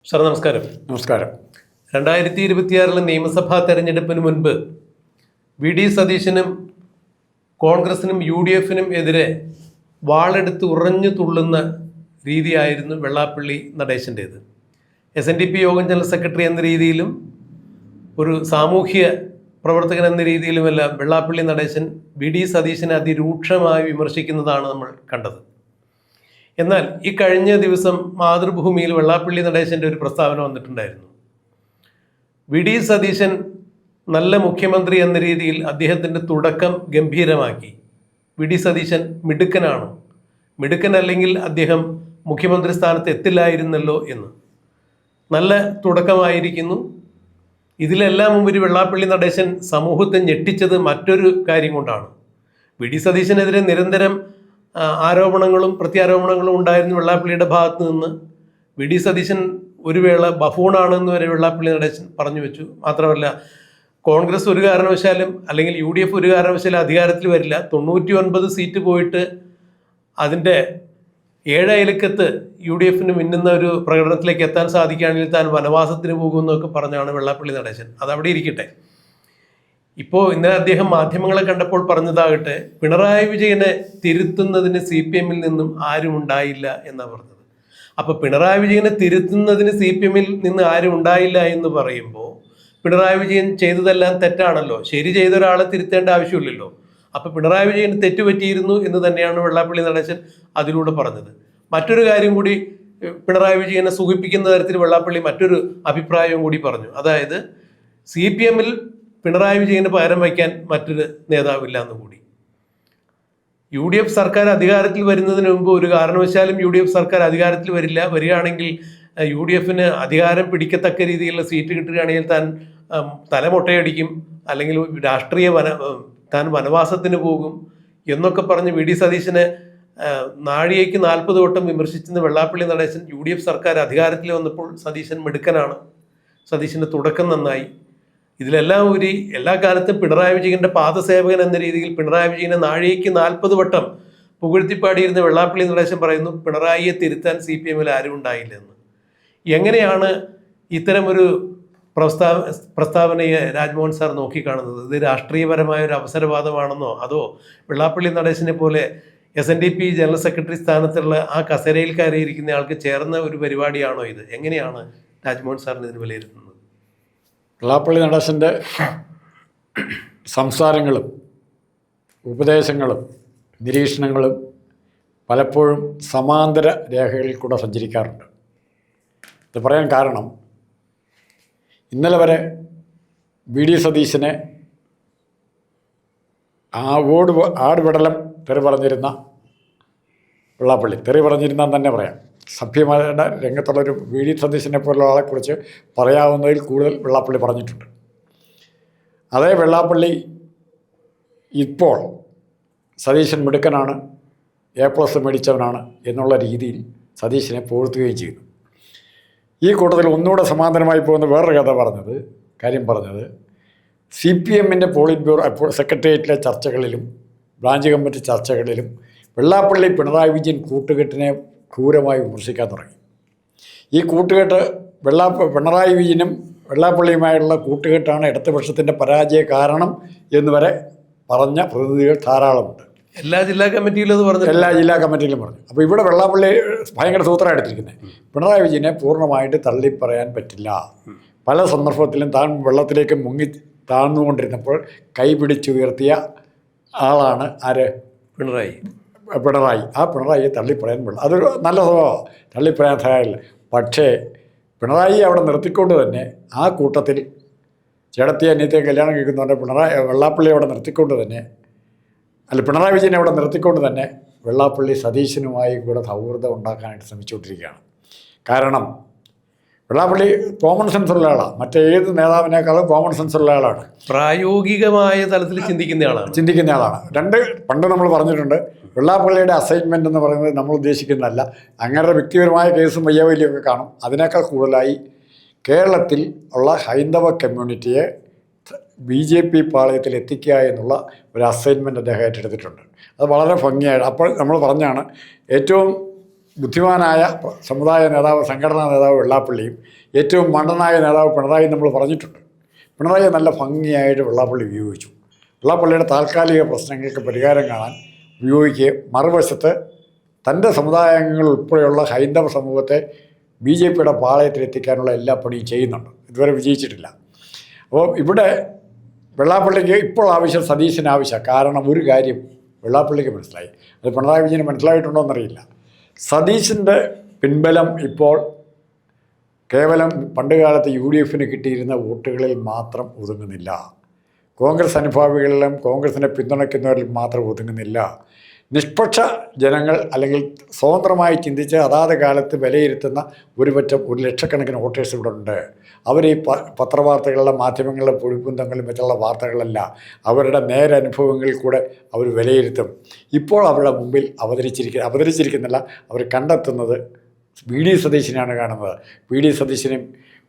Sir നമസ്കാരം. നമസ്കാരം. 2026 നിയമസഭാ തെരഞ്ഞെടുപ്പിന് മുൻപ് വി.ഡി. സതീശനും കോൺഗ്രസിനും UDF-നും എതിരെ വാളെടുത്ത് ഉറഞ്ഞു തുള്ളുന്ന രീതിയായിരുന്നു വെള്ളാപ്പള്ളി നടേശൻ്റേത്. SNDP യോഗം ജനറൽ സെക്രട്ടറി എന്ന രീതിയിലും ഒരു സാമൂഹ്യ പ്രവർത്തകൻ എന്ന രീതിയിലുമെല്ലാം വെള്ളാപ്പള്ളി നടേശൻ വി.ഡി. സതീശനെ അതിരൂക്ഷമായി വിമർശിക്കുന്നതാണ് നമ്മൾ കണ്ടത്. എന്നാൽ ഈ കഴിഞ്ഞ ദിവസം മാതൃഭൂമിയിൽ വെള്ളാപ്പള്ളി നടേശൻ്റെ ഒരു പ്രസ്താവന വന്നിട്ടുണ്ടായിരുന്നു. വി.ഡി. സതീശൻ നല്ല മുഖ്യമന്ത്രി എന്ന രീതിയിൽ അദ്ദേഹത്തിൻ്റെ തുടക്കം ഗംഭീരമാക്കി. വി.ഡി. സതീശൻ മിടുക്കനാണോ, മിടുക്കനല്ലെങ്കിൽ അദ്ദേഹം മുഖ്യമന്ത്രി സ്ഥാനത്ത് എത്തില്ലായിരുന്നല്ലോ എന്ന്. നല്ല തുടക്കമായിരിക്കുന്നു. ഇതിലെല്ലാം ഉപരി വെള്ളാപ്പള്ളി നടേശൻ സമൂഹത്തെ ഞെട്ടിച്ചത് മറ്റൊരു കാര്യം കൊണ്ടാണ്. വി.ഡി. സതീശനെതിരെ നിരന്തരം ആരോപണങ്ങളും പ്രത്യാരോപണങ്ങളും ഉണ്ടായിരുന്നു വെള്ളാപ്പള്ളിയുടെ ഭാഗത്ത് നിന്ന്. വി.ഡി. സതീശൻ ഒരു വേള ബഫൂണാണെന്ന് വരെ വെള്ളാപ്പള്ളി നടേശൻ പറഞ്ഞു വെച്ചു. മാത്രമല്ല, കോൺഗ്രസ് ഒരു കാരണവശാലും അല്ലെങ്കിൽ UDF ഒരു കാരണവശാലും അധികാരത്തിൽ വരില്ല, 99 സീറ്റ് പോയിട്ട് അതിൻ്റെ 7 അയലക്കത്ത് UDF-ന് മിന്നുന്ന ഒരു പ്രകടനത്തിലേക്ക് എത്താൻ സാധിക്കുകയാണെങ്കിൽ താൻ വനവാസത്തിന് പോകുമെന്നൊക്കെ പറഞ്ഞാണ് വെള്ളാപ്പള്ളി നടേശൻ. അതവിടെ ഇരിക്കട്ടെ. ഇപ്പോൾ ഇന്നലെ അദ്ദേഹം മാധ്യമങ്ങളെ കണ്ടപ്പോൾ പറഞ്ഞതാകട്ടെ, പിണറായി വിജയനെ തിരുത്തുന്നതിന് CPM-ൽ നിന്നും ആരും ഉണ്ടായില്ല എന്നാണ് പറഞ്ഞത്. അപ്പോൾ പിണറായി വിജയനെ തിരുത്തുന്നതിന് CPM-ൽ നിന്ന് ആരും ഉണ്ടായില്ല എന്ന് പറയുമ്പോൾ പിണറായി വിജയൻ ചെയ്തതെല്ലാം തെറ്റാണല്ലോ. ശരി ചെയ്ത ഒരാളെ തിരുത്തേണ്ട ആവശ്യമില്ലല്ലോ. അപ്പോൾ പിണറായി വിജയൻ തെറ്റുപറ്റിയിരുന്നു എന്ന് തന്നെയാണ് വെള്ളാപ്പള്ളി നടേശൻ അതിലൂടെ പറഞ്ഞത്. മറ്റൊരു കാര്യം കൂടി പിണറായി വിജയനെ സുഖിപ്പിക്കുന്ന തരത്തിൽ വെള്ളാപ്പള്ളി മറ്റൊരു അഭിപ്രായവും കൂടി പറഞ്ഞു. അതായത് CPM-ൽ പിണറായി വിജയന് പകരം വയ്ക്കാൻ മറ്റൊരു നേതാവില്ല എന്ന് കൂടി. UDF സർക്കാർ അധികാരത്തിൽ വരുന്നതിന് മുമ്പ് ഒരു കാരണവശാലും UDF സർക്കാർ അധികാരത്തിൽ വരില്ല. വരികയാണെങ്കിൽ UDF-ന് അധികാരം പിടിക്കത്തക്ക രീതിയിലുള്ള സീറ്റ് കിട്ടുകയാണെങ്കിൽ താൻ തലമൊട്ടയടിക്കും, അല്ലെങ്കിൽ താൻ വനവാസത്തിന് പോകും എന്നൊക്കെ പറഞ്ഞ് വി.ഡി. സതീശനെ നാഴികയ്ക്ക് 40 വട്ടം വിമർശിച്ചെന്ന് വെള്ളാപ്പള്ളി നടേശൻ. UDF സർക്കാർ അധികാരത്തിൽ വന്നപ്പോൾ സതീശൻ മിടുക്കനാണ്, സതീശൻ്റെ തുടക്കം നന്നായി. ഇതിലെല്ലാം ഒരു എല്ലാ കാലത്തും പിണറായി വിജയൻ്റെ പാദസേവകൻ എന്ന രീതിയിൽ പിണറായി വിജയനെ നാഴികയ്ക്ക് 40 വട്ടം പുകഴ്ത്തിപ്പാടിയിരുന്ന വെള്ളാപ്പള്ളി നടേശൻ പറയുന്നു പിണറായിയെ തിരുത്താൻ CPM-ൽ ആരും ഉണ്ടായില്ലെന്ന്. എങ്ങനെയാണ് ഇത്തരമൊരു പ്രസ്താവനയെ രാജ്മോഹൻ സാർ നോക്കിക്കാണുന്നത്? ഇത് രാഷ്ട്രീയപരമായ ഒരു അവസരവാദമാണെന്നോ അതോ വെള്ളാപ്പള്ളി നടേശനെ പോലെ SNDP ജനറൽ സെക്രട്ടറി സ്ഥാനത്തുള്ള ആ കസേരയിൽ കയറിയിരിക്കുന്ന ആൾക്ക് ചേർന്ന ഒരു പരിപാടിയാണോ ഇത്? എങ്ങനെയാണ് രാജ്മോഹൻ സാറിന് ഇതിന് വിലയിരുത്തുന്നത്? വെള്ളാപ്പള്ളി നടേശൻ്റെ സംസാരങ്ങളും ഉപദേശങ്ങളും നിരീക്ഷണങ്ങളും പലപ്പോഴും സമാന്തര രേഖകളിൽ കൂടെ സഞ്ചരിക്കാറുണ്ട്. ഇത് പറയാൻ കാരണം, ഇന്നലെ വരെ വി.ഡി. സതീശനെ ആടുപടലം തെറി പറഞ്ഞിരുന്ന വെള്ളാപ്പള്ളി, തെറി പറഞ്ഞിരുന്നെന്ന് തന്നെ പറയാം. സഭ്യമായ രംഗത്തുള്ളൊരു വി.ഡി. സതീശനെ പോലുള്ള ആളെക്കുറിച്ച് പറയാവുന്നതിൽ കൂടുതൽ വെള്ളാപ്പള്ളി പറഞ്ഞിട്ടുണ്ട്. അതേ വെള്ളാപ്പള്ളി ഇപ്പോൾ സതീശൻ മിടുക്കനാണ്, A+ മേടിച്ചവനാണ് എന്നുള്ള രീതിയിൽ സതീശനെ പുകഴ്ത്തുകയും ചെയ്തു. ഈ കൂട്ടത്തിൽ ഒന്നുകൂടെ സമാന്തരമായി പോകുന്ന വേറൊരു കാര്യം പറഞ്ഞത് CPM-ൻ്റെ പോളിറ്റ് ബ്യൂറോ സെക്രട്ടേറിയറ്റിലെ ചർച്ചകളിലും ബ്രാഞ്ച് കമ്മിറ്റി ചർച്ചകളിലും വെള്ളാപ്പള്ളി പിണറായി വിജയൻ കൂട്ടുകെട്ടിനെ ക്രൂരമായി വിമർശിക്കാൻ തുടങ്ങി. ഈ കൂട്ടുകെട്ട് പിണറായി വിജയനും വെള്ളാപ്പള്ളിയുമായുള്ള കൂട്ടുകെട്ടാണ് ഇടതുപക്ഷത്തിൻ്റെ പരാജയ കാരണം എന്ന് വരെ പറഞ്ഞ പ്രതിനിധികൾ ധാരാളമുണ്ട്. എല്ലാ ജില്ലാ കമ്മിറ്റിയിലും പറഞ്ഞു. അപ്പോൾ ഇവിടെ വെള്ളാപ്പള്ളി ഭയങ്കര സൂത്രം എടുത്തിരിക്കുന്നത്, പിണറായി വിജയനെ പൂർണ്ണമായിട്ട് തള്ളിപ്പറയാൻ പറ്റില്ല. പല സന്ദർഭത്തിലും താൻ വെള്ളത്തിലേക്ക് മുങ്ങി താഴ്ന്നുകൊണ്ടിരുന്നപ്പോൾ കൈപിടിച്ചുയർത്തിയ ആളാണ് ആര്? പിണറായി. ആ പിണറായിയെ തള്ളിപ്പറയാൻ പറ്റില്ല. അതൊരു നല്ല സ്വഭാവമാണ്, തള്ളിപ്പറയാൻ സഹായമില്ല. പക്ഷേ പിണറായി അവിടെ നിർത്തിക്കൊണ്ട് തന്നെ ആ കൂട്ടത്തിൽ ചേട്ടത്തി അനിയത്തെ കല്യാണം കഴിക്കുന്നതുകൊണ്ട് വെള്ളാപ്പള്ളി അവിടെ നിർത്തിക്കൊണ്ട് തന്നെ പിണറായി വിജയനെ അവിടെ നിർത്തിക്കൊണ്ട് തന്നെ വെള്ളാപ്പള്ളി സതീശനുമായി കൂടെ സൗഹൃദം ഉണ്ടാക്കാനായിട്ട് ശ്രമിച്ചുകൊണ്ടിരിക്കുകയാണ്. കാരണം വെള്ളാപ്പള്ളി കോമൺ സെൻസ് ഉള്ള ആളാണ്, മറ്റേത് നേതാവിനേക്കാളും കോമൺ സെൻസ് ഉള്ള ആളാണ്, പ്രായോഗികമായ തലത്തിൽ ചിന്തിക്കുന്ന ആളാണ്. പണ്ട് നമ്മൾ പറഞ്ഞിട്ടുണ്ട്, വെള്ളാപ്പള്ളിയുടെ അസൈൻമെൻ്റ് എന്ന് പറയുന്നത് നമ്മൾ ഉദ്ദേശിക്കുന്നതല്ല. അങ്ങനെ വ്യക്തിപരമായ കേസും വയ്യാവലിയൊക്കെ കാണും. അതിനേക്കാൾ കൂടുതലായി കേരളത്തിൽ ഉള്ള ഹൈന്ദവ കമ്മ്യൂണിറ്റിയെ BJP പാളയത്തിൽ എത്തിക്കുക എന്നുള്ള ഒരു അസൈൻമെൻറ്റ് അദ്ദേഹം ഏറ്റെടുത്തിട്ടുണ്ട്. അത് വളരെ ഭംഗിയായിട്ട് അപ്പോൾ നമ്മൾ പറഞ്ഞാണ് ഏറ്റവും ബുദ്ധിമാനായ സമുദായ നേതാവ്, സംഘടനാ നേതാവ് വെള്ളാപ്പള്ളിയും ഏറ്റവും മണ്ടനായ നേതാവ് പിണറായി നമ്മൾ പറഞ്ഞിട്ടുണ്ട്. പിണറായി നല്ല ഭംഗിയായിട്ട് വെള്ളാപ്പള്ളി ഉപയോഗിച്ചു. വെള്ളാപ്പള്ളിയുടെ താൽക്കാലിക പ്രശ്നങ്ങൾക്ക് പരിഹാരം കാണാൻ ഉപയോഗിക്കുകയും മറുവശത്ത് തൻ്റെ സമുദായങ്ങൾ ഉൾപ്പെടെയുള്ള ഹൈന്ദവ സമൂഹത്തെ BJPയുടെ പാളയത്തിലെത്തിക്കാനുള്ള എല്ലാ പണിയും ചെയ്യുന്നുണ്ട്. ഇതുവരെ വിജയിച്ചിട്ടില്ല. അപ്പോൾ ഇവിടെ വെള്ളാപ്പള്ളിക്ക് ഇപ്പോൾ ആവശ്യം സതീശന് ആവശ്യമാണ്. കാരണം ഒരു കാര്യം വെള്ളാപ്പള്ളിക്ക് മനസ്സിലായി, അത് പിണറായി വിജയന് മനസ്സിലായിട്ടുണ്ടോ എന്നറിയില്ല. സതീശൻ്റെ പിൻബലം ഇപ്പോൾ കേവലം പണ്ടുകാലത്ത് UDFന് കിട്ടിയിരുന്ന വോട്ടുകളിൽ മാത്രം ഒതുങ്ങുന്നില്ല. കോൺഗ്രസ് അനുഭാവികളിലും കോൺഗ്രസിനെ പിന്തുണയ്ക്കുന്നവരിൽ മാത്രം ഒതുങ്ങുന്നില്ല. നിഷ്പക്ഷ ജനങ്ങൾ അല്ലെങ്കിൽ സ്വതന്ത്രമായി ചിന്തിച്ച് അതാത് കാലത്ത് വിലയിരുത്തുന്ന ഒരു ലക്ഷക്കണക്കിന് വോട്ടേഴ്സ് ഇവിടെ ഉണ്ട്. അവർ ഈ പത്രവാർത്തകളിലെ മാധ്യമങ്ങളിലെ പൊടിപ്പും തങ്ങളും മറ്റുള്ള വാർത്തകളല്ല, അവരുടെ നേരനുഭവങ്ങളിൽ കൂടെ അവർ വിലയിരുത്തും. ഇപ്പോൾ അവരുടെ മുമ്പിൽ അവതരിച്ചിരിക്കുന്നില്ല, അവർ കണ്ടെത്തുന്നത് VD സതീശനെയാണ് കാണുന്നത്. VD സതീശനെയും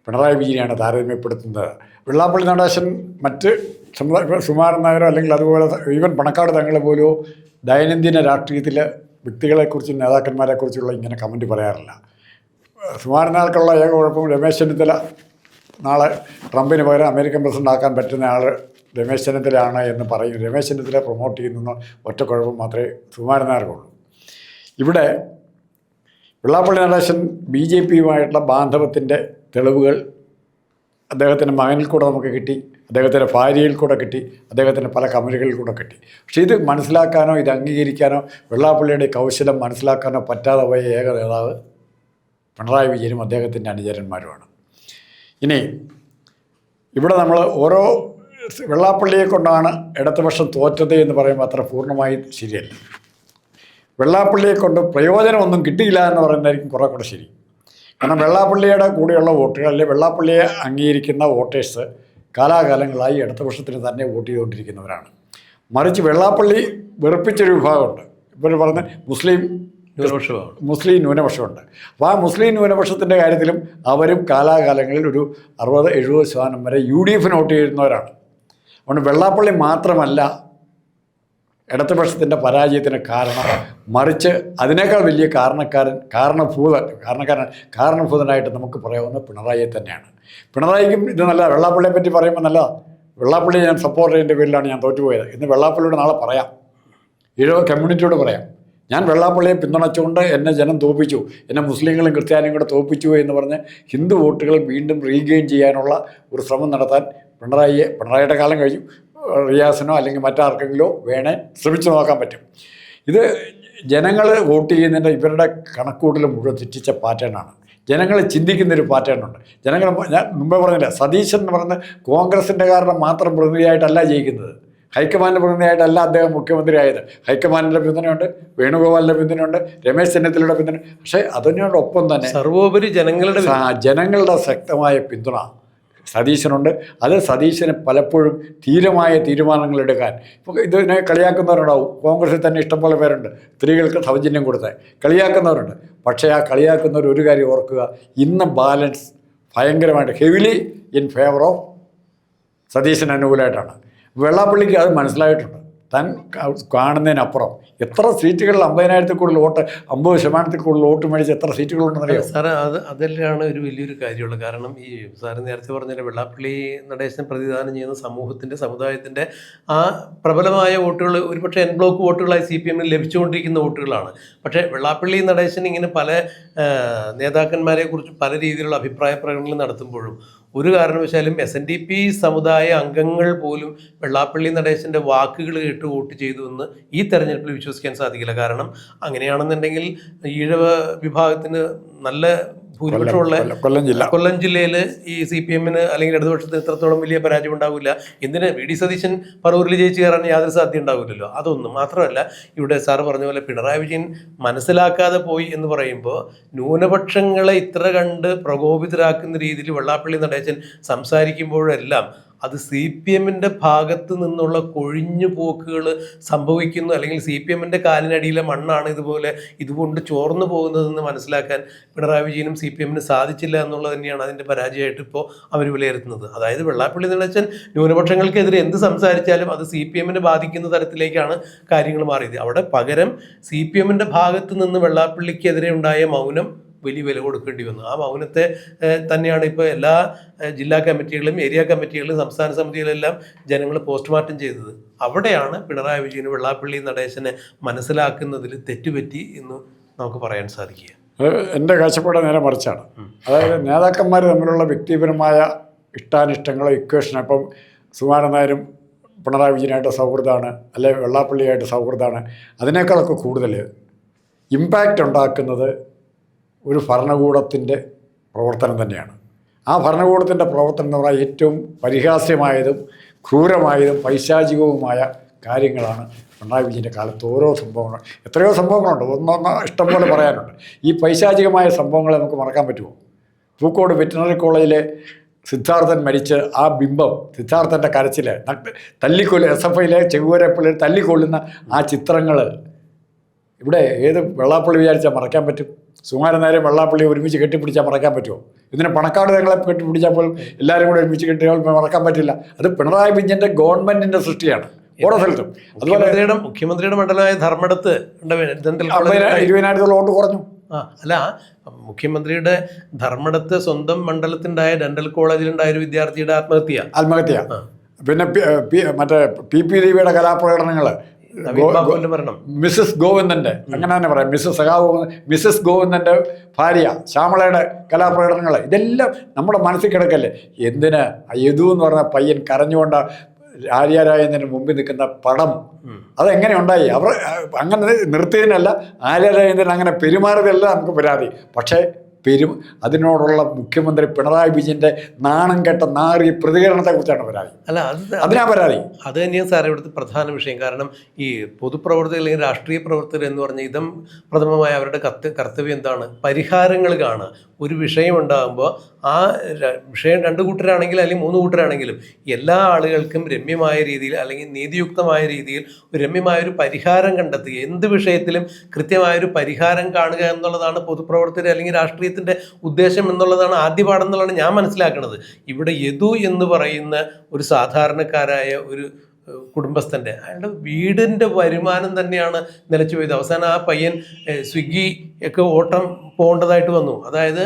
പിണറായി വിജയനെയാണ് താരതമ്യപ്പെടുത്തുന്നത്. വെള്ളാപ്പള്ളി നടേശൻ മറ്റ് സുകുമാരൻ നായരോ അല്ലെങ്കിൽ അതുപോലെ ഈവൻ പണക്കാട് തങ്ങളെ പോലെയോ ദൈനംദിന രാഷ്ട്രീയത്തിൽ വ്യക്തികളെക്കുറിച്ചും നേതാക്കന്മാരെക്കുറിച്ചുള്ള ഇങ്ങനെ കമൻറ്റ് പറയാറില്ല. സുകുമാരൻ നായർക്കുള്ള ഏക കുഴപ്പം രമേശ് ചെന്നിത്തല നാളെ ട്രംപിന് പകരം അമേരിക്കൻ പ്രസിഡന്റ് ആക്കാൻ പറ്റുന്ന ആൾ രമേശ് ചെന്നിത്തലയാണ് എന്ന് പറയും. രമേശ് ചെന്നിത്തല പ്രൊമോട്ട് ചെയ്യുന്ന ഒറ്റ കുഴപ്പം മാത്രമേ സുകുമാരൻ നായർക്കുള്ളൂ. ഇവിടെ വെള്ളാപ്പള്ളി നടേശൻ BJPയുമായിട്ടുള്ള ബാന്ധവത്തിൻ്റെ തെളിവുകൾ അദ്ദേഹത്തിൻ്റെ മകനിൽ കൂടെ നമുക്ക് കിട്ടി, അദ്ദേഹത്തിൻ്റെ ഭാര്യയിൽ കൂടെ കിട്ടി, അദ്ദേഹത്തിൻ്റെ പല കമലുകളിൽ കൂടെ കിട്ടി. പക്ഷേ ഇത് മനസ്സിലാക്കാനോ ഇത് അംഗീകരിക്കാനോ വെള്ളാപ്പള്ളിയുടെ കൗശലം മനസ്സിലാക്കാനോ പറ്റാതെ പോയ ഏക നേതാവ് പിണറായി വിജയനും അദ്ദേഹത്തിൻ്റെ അനുചരന്മാരുമാണ്. ഇനി ഇവിടെ നമ്മൾ ഓരോ വെള്ളാപ്പള്ളിയെ കൊണ്ടാണ് ഇടതുപക്ഷം തോറ്റത് എന്ന് പറയുമ്പോൾ അത്ര പൂർണ്ണമായി ശരിയല്ല. വെള്ളാപ്പള്ളിയെ കൊണ്ട് പ്രയോജനമൊന്നും കിട്ടിയില്ല എന്ന് പറയുന്നതായിരിക്കും കുറേ കൂടെ ശരി. കാരണം വെള്ളാപ്പള്ളിയുടെ കൂടെയുള്ള വോട്ടുകൾ അല്ലെങ്കിൽ വെള്ളാപ്പള്ളിയെ അംഗീകരിക്കുന്ന വോട്ടേഴ്സ് കാലാകാലങ്ങളായി ഇടതുപക്ഷത്തിന് തന്നെ വോട്ട് ചെയ്തുകൊണ്ടിരിക്കുന്നവരാണ്. മറിച്ച് വെള്ളാപ്പള്ളി വെറുപ്പിച്ചൊരു വിഭാഗമുണ്ട്. ഇപ്പോൾ പറഞ്ഞ മുസ്ലിം ന്യൂനപക്ഷമുണ്ട്. അപ്പോൾ ആ മുസ്ലിം ന്യൂനപക്ഷത്തിൻ്റെ കാര്യത്തിലും അവരും കാലാകാലങ്ങളിൽ ഒരു 60-70% വരെ UDFന് വോട്ട് ചെയ്യുന്നവരാണ്. അതുകൊണ്ട് വെള്ളാപ്പള്ളി മാത്രമല്ല ഇടതുപക്ഷത്തിൻ്റെ പരാജയത്തിന് കാരണം, മറിച്ച് അതിനേക്കാൾ വലിയ കാരണഭൂതനായിട്ട് നമുക്ക് പറയാവുന്ന പിണറായിയെ തന്നെയാണ്. പിണറായിക്കും ഇത് നല്ല, വെള്ളാപ്പള്ളിയെ പറ്റി പറയുമ്പോൾ നല്ല, വെള്ളാപ്പള്ളിയെ ഞാൻ സപ്പോർട്ട് ചെയ്യേണ്ട പേരിലാണ് ഞാൻ തോറ്റുപോയത് എന്ന് വെള്ളാപ്പള്ളിയോട് നാളെ പറയാം, ഈഴവ കമ്മ്യൂണിറ്റിയോട് പറയാം. ഞാൻ വെള്ളാപ്പള്ളിയെ പിന്തുണച്ചുകൊണ്ട് എന്നെ ജനം തോൽപ്പിച്ചു, എന്നെ മുസ്ലിങ്ങളും ക്രിസ്ത്യാനിയും കൂടെ തോൽപ്പിച്ചു എന്ന് പറഞ്ഞ് ഹിന്ദു വോട്ടുകൾ വീണ്ടും റീഗെയിൻ ചെയ്യാനുള്ള ഒരു ശ്രമം നടത്താൻ പിണറായിയുടെ കാലം കഴിഞ്ഞു, റിയാസിനോ അല്ലെങ്കിൽ മറ്റാർക്കെങ്കിലോ വേണേ ശ്രമിച്ചു നോക്കാൻ പറ്റും. ഇത് ജനങ്ങൾ വോട്ട് ചെയ്യുന്നതിൻ്റെ ഇവരുടെ കണക്കൂട്ടൽ മുഴുവൻ തെറ്റിച്ച പാറ്റേണാണ്. ജനങ്ങൾ ചിന്തിക്കുന്നൊരു പാറ്റേണുണ്ട്. ഞാൻ മുമ്പേ പറഞ്ഞില്ല, സതീശൻ എന്ന് പറയുന്ന കോൺഗ്രസിൻ്റെ കാരണം മാത്രം പ്രതിനിധിയായിട്ടല്ല ജയിക്കുന്നത്, ഹൈക്കമാൻഡിൻ്റെ പ്രതിനിധിയായിട്ടല്ല അദ്ദേഹം മുഖ്യമന്ത്രിയായത്. ഹൈക്കമാൻഡിൻ്റെ പിന്തുണയുണ്ട്, വേണുഗോപാലിൻ്റെ പിന്തുണയുണ്ട്, രമേശ് ചെന്നിത്തലയുടെ പിന്തുണ. പക്ഷേ അതിനോടൊപ്പം തന്നെ സർവോപരി ജനങ്ങളുടെ ശക്തമായ പിന്തുണ സതീശനുണ്ട്. അത് സതീശന് പലപ്പോഴും ധീരമായ തീരുമാനങ്ങൾ എടുക്കാൻ, ഇപ്പോൾ ഇതിനെ കളിയാക്കുന്നവരുണ്ടാവും. കോൺഗ്രസിൽ തന്നെ ഇഷ്ടംപോലെ പേരുണ്ട് സ്ത്രീകൾക്ക് സൗജന്യം കൊടുത്ത് കളിയാക്കുന്നവരുണ്ട്. പക്ഷേ ആ കളിയാക്കുന്നവർ ഒരു കാര്യം ഓർക്കുക, ഇന്ന് ബാലൻസ് ഭയങ്കരമായിട്ട് ഹെവിലി ഇൻ ഫേവർ ഓഫ് സതീശന് അനുകൂലമായിട്ടാണ്. വെള്ളാപ്പള്ളിക്ക് അത് മനസ്സിലായിട്ടുണ്ട്. താൻ കാണുന്നതിനപ്പുറം എത്ര സീറ്റുകളിൽ 50,000-ത്തിൽ കൂടുതൽ വോട്ട്, 50% കൂടുതൽ വോട്ട് മേടിച്ച് എത്ര സീറ്റുകളുണ്ടെന്നറിയാം സാറേ. അതെല്ലാം ഒരു വലിയൊരു കാര്യമുള്ളൂ. കാരണം ഈ സാറ് നേരത്തെ പറഞ്ഞാൽ വെള്ളാപ്പള്ളി നടേശൻ പ്രതിദാനം ചെയ്യുന്ന സമുദായത്തിൻ്റെ ആ പ്രബലമായ വോട്ടുകൾ ഒരുപക്ഷെ എൻ ബ്ലോക്ക് വോട്ടുകളായി CPMന് ലഭിച്ചുകൊണ്ടിരിക്കുന്ന വോട്ടുകളാണ്. പക്ഷേ വെള്ളാപ്പള്ളി നടേശൻ ഇങ്ങനെ പല നേതാക്കന്മാരെ കുറിച്ച് പല രീതിയിലുള്ള അഭിപ്രായ പ്രകടനങ്ങൾ നടത്തുമ്പോഴും ഒരു കാരണവശാലും SNDP സമുദായ അംഗങ്ങൾ പോലും വെള്ളാപ്പള്ളി നടേശൻ്റെ വാക്കുകൾ കേട്ട് വോട്ട് ചെയ്തു എന്ന് ഈ തെരഞ്ഞെടുപ്പിൽ വിശ്വസിക്കാൻ സാധിക്കില്ല. കാരണം അങ്ങനെയാണെന്നുണ്ടെങ്കിൽ ഈഴവ വിഭാഗത്തിന് നല്ല ഭൂരിപക്ഷമുള്ള കൊല്ലം ജില്ലയിൽ ഈ CPMന് അല്ലെങ്കിൽ ഇടതുപക്ഷത്തിന് ഇത്രത്തോളം വലിയ പരാജയം ഉണ്ടാവില്ല. എന്തിന് VD സതീശൻ പറവൂരിൽ ജയിച്ച് കയറാൻ യാതൊരു സാധ്യത ഉണ്ടാവില്ലല്ലോ. അതൊന്നും മാത്രമല്ല, ഇവിടെ സാറ് പറഞ്ഞ പോലെ പിണറായി വിജയൻ മനസ്സിലാക്കാതെ പോയി എന്ന് പറയുമ്പോൾ ന്യൂനപക്ഷങ്ങളെ ഇത്ര കണ്ട് പ്രകോപിതരാക്കുന്ന രീതിയിൽ വെള്ളാപ്പള്ളി നടേശൻ സംസാരിക്കുമ്പോഴെല്ലാം അത് CPM-ന്റെ ഭാഗത്ത് നിന്നുള്ള കൊഴിഞ്ഞു പോക്കുകൾ സംഭവിക്കുന്നു, അല്ലെങ്കിൽ CPM-ന്റെ കാലിനടിയിലെ മണ്ണാണ് ഇതുകൊണ്ട് ചോർന്നു പോകുന്നതെന്ന് മനസ്സിലാക്കാൻ പിണറായി വിജയനും CPM-നും സാധിച്ചില്ല എന്നുള്ളത് തന്നെയാണ് അതിൻ്റെ പരാജയമായിട്ട് ഇപ്പോൾ അവർ വിലയിരുത്തുന്നത്. അതായത് വെള്ളാപ്പള്ളി നടേശൻ ന്യൂനപക്ഷങ്ങൾക്കെതിരെ എന്ത് സംസാരിച്ചാലും അത് CPM-നെ ബാധിക്കുന്ന തരത്തിലേക്കാണ് കാര്യങ്ങൾ മാറിയത്. അവിടെ പകരം CPM-ന്റെ ഭാഗത്ത് നിന്ന് വെള്ളാപ്പള്ളിക്കെതിരെ ഉണ്ടായ മൗനം വലിയ വില കൊടുക്കേണ്ടി വന്നു. ആ മൗനത്തെ തന്നെയാണ് ഇപ്പോൾ എല്ലാ ജില്ലാ കമ്മിറ്റികളും ഏരിയ കമ്മിറ്റികളും സംസ്ഥാന സമിതികളെല്ലാം ജനങ്ങൾ പോസ്റ്റ്മോർട്ടം ചെയ്തത്. അവിടെയാണ് പിണറായി വിജയന് വെള്ളാപ്പള്ളി നടേശനെ മനസ്സിലാക്കുന്നതിൽ തെറ്റുപറ്റി എന്ന് നമുക്ക് പറയാൻ സാധിക്കുക. എൻ്റെ കാഴ്ചപ്പാട് നേരെ മറിച്ചാണ്. അതായത് നേതാക്കന്മാർ തമ്മിലുള്ള വ്യക്തിപരമായ ഇഷ്ടാനിഷ്ടങ്ങളോ ഇക്വേഷനോ, ഇപ്പം സുകുമാരൻ നായരും പിണറായി വിജയനായിട്ട് സൗഹൃദമാണ്, അല്ലെങ്കിൽ വെള്ളാപ്പള്ളിയായിട്ട് സൗഹൃദമാണ്, അതിനേക്കാളൊക്കെ കൂടുതൽ ഇമ്പാക്റ്റ് ഉണ്ടാക്കുന്നത് ഒരു ഭരണകൂടത്തിൻ്റെ പ്രവർത്തനം തന്നെയാണ്. ആ ഭരണകൂടത്തിൻ്റെ പ്രവർത്തനം എന്ന് പറഞ്ഞാൽ ഏറ്റവും പരിഹാസ്യമായതും ക്രൂരമായതും പൈശാചികവുമായ കാര്യങ്ങളാണ് പിണറായി വിജയൻ്റെ കാലത്ത് ഓരോ സംഭവങ്ങൾ, എത്രയോ സംഭവങ്ങളുണ്ട്, ഒന്നൊന്ന് ഇഷ്ടംപോലെ പറയാനുണ്ട്. ഈ പൈശാചികമായ സംഭവങ്ങളെ നമുക്ക് മറക്കാൻ പറ്റുമോ? പൂക്കോട് വെറ്റിനറി കോളേജിലെ സിദ്ധാർത്ഥൻ മരിച്ച് ആ ബിംബം, സിദ്ധാർത്ഥൻ്റെ കരച്ചിൽ, SFIയിലെ ചെകുവരപ്പള്ളിയിൽ തല്ലിക്കൊള്ളുന്ന ആ ചിത്രങ്ങൾ ഇവിടെ ഏത് വെള്ളാപ്പള്ളി വിചാരിച്ചാൽ മറക്കാൻ പറ്റും? സുകുമാരൻ നായരെ വെള്ളാപ്പള്ളി ഒരുമിച്ച് കെട്ടിപ്പിടിച്ചാൽ മറക്കാൻ പറ്റുമോ? ഇതിനെ പണക്കാട് ഞങ്ങളെ കെട്ടിപ്പിടിച്ചാൽ പോലും എല്ലാവരും കൂടെ ഒരുമിച്ച് കെട്ടിയാൽ മറക്കാൻ പറ്റില്ല. അത് പിണറായി വിജയൻ്റെ ഗവൺമെൻറ്റിൻ്റെ സൃഷ്ടിയാണ് ഓരോ സ്ഥലത്തും. അതുപോലെ മുഖ്യമന്ത്രിയുടെ മണ്ഡലമായ ധർമ്മടത്ത് 20,000 വോട്ട് കുറഞ്ഞു. അല്ല, മുഖ്യമന്ത്രിയുടെ ധർമ്മടത്ത് സ്വന്തം മണ്ഡലത്തിലുണ്ടായ ഡെന്റൽ കോളേജിലുണ്ടായ ഒരു വിദ്യാർത്ഥിയുടെ ആത്മഹത്യ, പിന്നെ മറ്റേ PP ദേവിയുടെ കലാപ്രകടനങ്ങൾ, മിസ്സസ് ഗോവിന്ദൻ്റെ, അങ്ങനെ തന്നെ പറയാം, മിസ്സസ് ഗോവിന്ദൻ്റെ ഭാര്യ ശ്യാമളയുടെ കലാപ്രകടനങ്ങൾ, ഇതെല്ലാം നമ്മുടെ മനസ്സിൽ കിടക്കല്ലേ. എന്തിന് യദു എന്ന് പറഞ്ഞ പയ്യൻ കരഞ്ഞുകൊണ്ട് ആര്യാരാജേന്ദ്രന് മുമ്പിൽ നിൽക്കുന്ന പടം അതെങ്ങനെ ഉണ്ടായി? അവർ അങ്ങനെ നിർത്തിയതിനല്ല, ആര്യാരാജേന്ദ്രൻ അങ്ങനെ പെരുമാറിയതല്ല നമുക്ക് പരാതി. പക്ഷേ അതിനോടുള്ള മുഖ്യമന്ത്രി പിണറായി വിജയൻ്റെ നാണം കെട്ട നാറിയ പ്രതികരണത്തെക്കുറിച്ചാണ് പരാതി. അതിനാ പരാതി. അത് തന്നെയാണ് സാർ ഇവിടുത്തെ പ്രധാന വിഷയം. കാരണം ഈ പൊതുപ്രവർത്തകർ അല്ലെങ്കിൽ രാഷ്ട്രീയ പ്രവർത്തകർ എന്ന് പറഞ്ഞാൽ ഇതം പ്രഥമമായ അവരുടെ കർത്തവ്യം എന്താണ്? പരിഹാരങ്ങൾ കാണുക. ഒരു വിഷയം ഉണ്ടാകുമ്പോൾ ആ വിഷയം 2 കൂട്ടരാണെങ്കിൽ അല്ലെങ്കിൽ 3 കൂട്ടരാണെങ്കിലും എല്ലാ ആളുകൾക്കും രമ്യമായ രീതിയിൽ അല്ലെങ്കിൽ നീതിയുക്തമായ രീതിയിൽ രമ്യമായൊരു പരിഹാരം കണ്ടെത്തുക. എന്ത് വിഷയത്തിലും കൃത്യമായൊരു പരിഹാരം കാണുക എന്നുള്ളതാണ് പൊതുപ്രവർത്തകർ അല്ലെങ്കിൽ രാഷ്ട്രീയത്തിൻ്റെ ഉദ്ദേശം എന്നുള്ളതാണ് ആദ്യപാഠെന്നുള്ളതാണ് ഞാൻ മനസ്സിലാക്കുന്നത്. ഇവിടെ യദു എന്ന് പറയുന്ന ഒരു സാധാരണക്കാരായ ഒരു കുടുംബസ്ഥൻ്റെ അയാളുടെ വീടിൻ്റെ വരുമാനം തന്നെയാണ് നിലച്ചു പോയത്. അവസാനം ആ പയ്യൻ സ്വിഗ്ഗി ഒക്കെ ഓട്ടം പോകേണ്ടതായിട്ട് വന്നു. അതായത്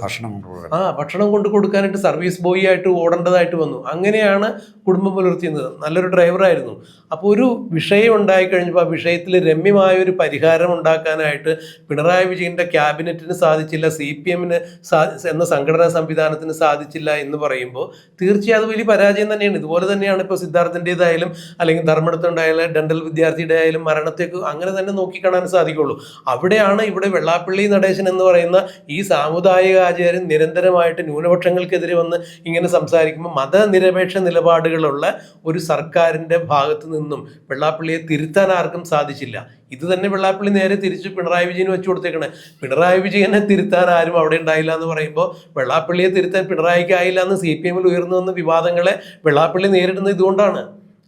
ഭക്ഷണം കൊണ്ട് കൊടുക്കാനായിട്ട് സർവീസ് ബോയ് ആയിട്ട് ഓടേണ്ടതായിട്ട് വന്നു. അങ്ങനെയാണ് കുടുംബം പുലർത്തിയത്. നല്ലൊരു ഡ്രൈവറായിരുന്നു. അപ്പോൾ ഒരു വിഷയം ഉണ്ടായിക്കഴിഞ്ഞപ്പോൾ ആ വിഷയത്തിൽ രമ്യമായൊരു പരിഹാരം ഉണ്ടാക്കാനായിട്ട് പിണറായി വിജയൻ്റെ ക്യാബിനറ്റിന് സാധിച്ചില്ല, CPM-ന് എന്ന സംഘടനാ സംവിധാനത്തിന് സാധിച്ചില്ല എന്ന് പറയുമ്പോൾ തീർച്ചയായും അത് വലിയ പരാജയം തന്നെയാണ്. ഇതുപോലെ തന്നെയാണ് ഇപ്പോൾ സിദ്ധാർത്ഥൻ്റേതായാലും അല്ലെങ്കിൽ ധർമ്മടത്തുണ്ടായാലും ഡെന്റൽ വിദ്യാർത്ഥിയുടെ ആയാലും മരണത്തേക്ക് അങ്ങനെ തന്നെ നോക്കിക്കാണാൻ സാധിക്കുള്ളൂ. അവിടെയാണ് ഇവിടെ വെള്ളാപ്പള്ളി നടേശൻ എന്ന് പറയുന്ന ഈ സാമുദായികാചാര്യൻ നിരന്തരമായിട്ട് ന്യൂനപക്ഷങ്ങൾക്കെതിരെ വന്ന് ഇങ്ങനെ സംസാരിക്കുമ്പോൾ മതനിരപേക്ഷ നിലപാടുകളുള്ള ഒരു സർക്കാരിൻ്റെ ഭാഗത്ത് നിന്നും വെള്ളാപ്പള്ളിയെ തിരുത്താൻ ആർക്കും സാധിച്ചില്ല. ഇത് തന്നെ വെള്ളാപ്പള്ളി നേരെ തിരിച്ച് പിണറായി വിജയന് വെച്ചു കൊടുത്തേക്കണേ. പിണറായി വിജയനെ തിരുത്താൻ ആരും അവിടെ ഉണ്ടായില്ല എന്ന് പറയുമ്പോൾ വെള്ളാപ്പള്ളിയെ തിരുത്താൻ പിണറായിക്ക് ആയില്ല എന്ന് CPM-ൽ ഉയർന്നു വന്ന വിവാദങ്ങളെ വെള്ളാപ്പള്ളി നേരിടുന്നത് ഇതുകൊണ്ടാണ്.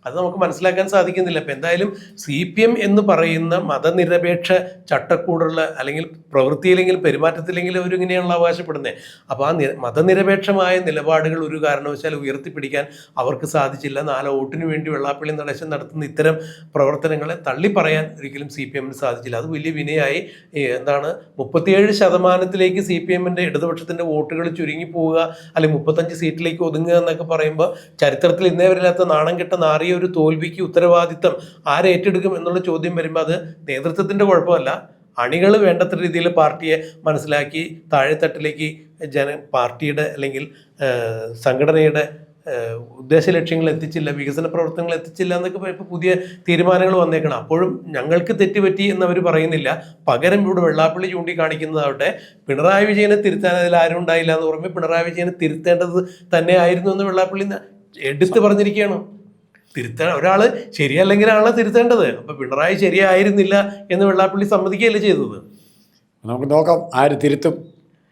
അത് നമുക്ക് മനസ്സിലാക്കാൻ സാധിക്കുന്നില്ല. അപ്പം എന്തായാലും CPM എന്ന് പറയുന്ന മതനിരപേക്ഷ ചട്ടക്കൂടുള്ള അല്ലെങ്കിൽ പ്രവൃത്തിയില്ലെങ്കിൽ പെരുമാറ്റത്തില്ലെങ്കിൽ അവരിങ്ങനെയാണല്ലോ അവകാശപ്പെടുന്നത്. അപ്പോൾ ആ മതനിരപേക്ഷമായ നിലപാടുകൾ ഒരു കാരണവശാലും ഉയർത്തിപ്പിടിക്കാൻ അവർക്ക് സാധിച്ചില്ല. 4 വോട്ടിന് വേണ്ടി വെള്ളാപ്പള്ളി നടേശൻ നടത്തുന്ന ഇത്തരം പ്രവർത്തനങ്ങളെ തള്ളിപ്പറയാൻ ഒരിക്കലും CPM-ന് സാധിച്ചില്ല. അത് വലിയ വിനയായി. 37% CPM-ന്റെ ഇടതുപക്ഷത്തിൻ്റെ വോട്ടുകൾ ചുരുങ്ങി പോവുക അല്ലെങ്കിൽ 35 സീറ്റിലേക്ക് ഒതുങ്ങുക എന്നൊക്കെ പറയുമ്പോൾ ചരിത്രത്തിൽ ഇന്നേ വരില്ലാത്ത നാണം കെട്ട നാറിയ ഒരു തോൽവിക്ക് ഉത്തരവാദിത്തം ആരേറ്റെടുക്കും എന്നുള്ള ചോദ്യം വരുമ്പോൾ അത് നേതൃത്വത്തിൻ്റെ കുഴപ്പമല്ല. അണികൾ വേണ്ടത്ര രീതിയിൽ പാർട്ടിയെ മനസ്സിലാക്കി താഴെത്തട്ടിലേക്ക് പാർട്ടിയുടെ അല്ലെങ്കിൽ സംഘടനയുടെ ഉദ്ദേശ ലക്ഷ്യങ്ങൾ എത്തിച്ചില്ല, വികസന പ്രവർത്തനങ്ങൾ എത്തിച്ചില്ല എന്നൊക്കെ ഇപ്പോൾ പുതിയ തീരുമാനങ്ങൾ വന്നേക്കണം. അപ്പോഴും ഞങ്ങൾക്ക് തെറ്റുപറ്റി എന്നവർ പറയുന്നില്ല. പകരം ഇവിടെ വെള്ളാപ്പള്ളി ചൂണ്ടിക്കാണിക്കുന്നതാവട്ടെ പിണറായി വിജയനെ തിരുത്താൻ അതിൽ ആരും ഉണ്ടായില്ല എന്ന് പറയുമ്പോൾ പിണറായി വിജയനെ തിരുത്തേണ്ടത് തന്നെ ആയിരുന്നു എന്ന് വെള്ളാപ്പള്ളി എടുത്തു പറഞ്ഞിരിക്കുകയാണ്. തിരുത്താൻ ഒരാൾ ശരിയല്ലെങ്കിലാണല്ലോ തിരുത്തേണ്ടത്. അപ്പോൾ പിണറായി ശരിയായിരുന്നില്ല എന്ന് വെള്ളാപ്പള്ളി സമ്മതിക്കുകയല്ലേ ചെയ്തത്. നമുക്ക് നോക്കാം ആര് തിരുത്തും,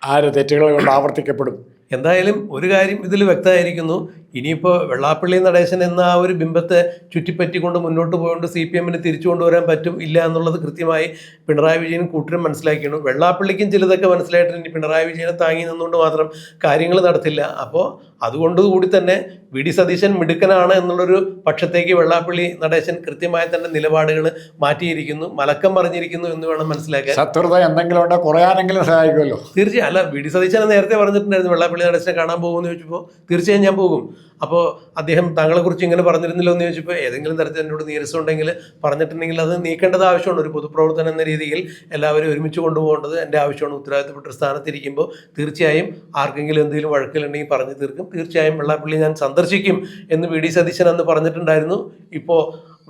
ആര് തെറ്റുകൾ കൊണ്ട് ആവർത്തിക്കപ്പെടും. എന്തായാലും ഒരു കാര്യം ഇതിൽ വ്യക്തമായിരിക്കുന്നു, ഇനിയിപ്പോൾ വെള്ളാപ്പള്ളി നടേശൻ എന്ന ആ ഒരു ബിംബത്തെ ചുറ്റിപ്പറ്റിക്കൊണ്ട് മുന്നോട്ട് പോകൊണ്ട് CPM തിരിച്ചു കൊണ്ടുവരാൻ പറ്റും ഇല്ല എന്നുള്ളത് കൃത്യമായി പിണറായി വിജയനും കൂട്ടരും മനസ്സിലാക്കിയാണ്. വെള്ളാപ്പള്ളിക്കും ചിലതൊക്കെ മനസ്സിലായിട്ടുണ്ട്. ഇനി പിണറായി വിജയനെ താങ്ങി നിന്നുകൊണ്ട് മാത്രം കാര്യങ്ങൾ നടത്തില്ല. അപ്പോൾ അതുകൊണ്ടുകൂടി തന്നെ VD സതീശൻ മിടുക്കനാണ് എന്നുള്ളൊരു പക്ഷത്തേക്ക് വെള്ളാപ്പള്ളി നടേശൻ കൃത്യമായി തന്നെ നിലപാടുകൾ മാറ്റിയിരിക്കുന്നു, മലക്കം പറഞ്ഞിരിക്കുന്നു എന്ന് വേണം മനസ്സിലാക്കാൻ. ശത്രുത എന്തെങ്കിലും ഉണ്ടോ കുറയാനെങ്കിലും സഹായിക്കുമല്ലോ. തീർച്ചയായും. അല്ല, VD സതീശൻ നേരത്തെ പറഞ്ഞിട്ടുണ്ടായിരുന്നു വെള്ളാപ്പള്ളി നടേശനെ കാണാൻ പോകുമെന്ന് ചോദിച്ചപ്പോൾ തീർച്ചയായും ഞാൻ പോകും. അപ്പോൾ അദ്ദേഹം താങ്കളെക്കുറിച്ച് ഇങ്ങനെ പറഞ്ഞിരുന്നില്ലോ എന്ന് ചോദിച്ചപ്പോൾ ഏതെങ്കിലും തരത്തിൽ എന്നോട് നീരസം ഉണ്ടെങ്കിൽ പറഞ്ഞിട്ടുണ്ടെങ്കിൽ അത് നീക്കേണ്ടത് ആവശ്യമാണ്. ഒരു പൊതുപ്രവർത്തനം എന്ന രീതിയിൽ എല്ലാവരും ഒരുമിച്ച് കൊണ്ടുപോകേണ്ടത് എൻ്റെ ആവശ്യമാണ്. ഉത്തരവാദിത്തപ്പെട്ട സ്ഥാനത്തിരിക്കുമ്പോൾ തീർച്ചയായും ആർക്കെങ്കിലും എന്തെങ്കിലും വഴക്കിലുണ്ടെങ്കിൽ പറഞ്ഞു തീർക്കും. തീർച്ചയായും വെള്ളാപ്പള്ളി ഞാൻ സന്ദർശിക്കും എന്ന് VD സതീശൻ അന്ന് പറഞ്ഞിട്ടുണ്ടായിരുന്നു. ഇപ്പോൾ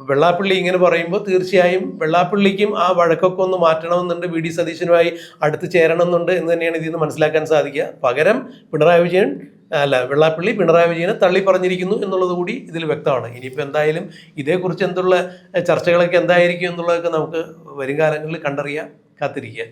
വെള്ളാപ്പള്ളി ഇങ്ങനെ പറയുമ്പോൾ തീർച്ചയായും വെള്ളാപ്പള്ളിക്കും ആ വഴക്കൊക്കെ ഒന്ന് മാറ്റണമെന്നുണ്ട്, VD സതീശനുമായി അടുത്ത് ചേരണമെന്നുണ്ട് എന്ന് തന്നെയാണ് ഇതിൽ നിന്ന് മനസ്സിലാക്കാൻ സാധിക്കുക. പകരം വെള്ളാപ്പള്ളി പിണറായി വിജയനെ തള്ളി പറഞ്ഞിരിക്കുന്നു എന്നുള്ളത് കൂടി ഇതിൽ വ്യക്തമാണ്. ഇനിയിപ്പോൾ എന്തായാലും ഇതേക്കുറിച്ച് എന്തുള്ള ചർച്ചകളൊക്കെ എന്തായിരിക്കും എന്നുള്ളതൊക്കെ നമുക്ക് വരും കാലങ്ങളിൽ കണ്ടറിയാം, കാത്തിരിക്കുക.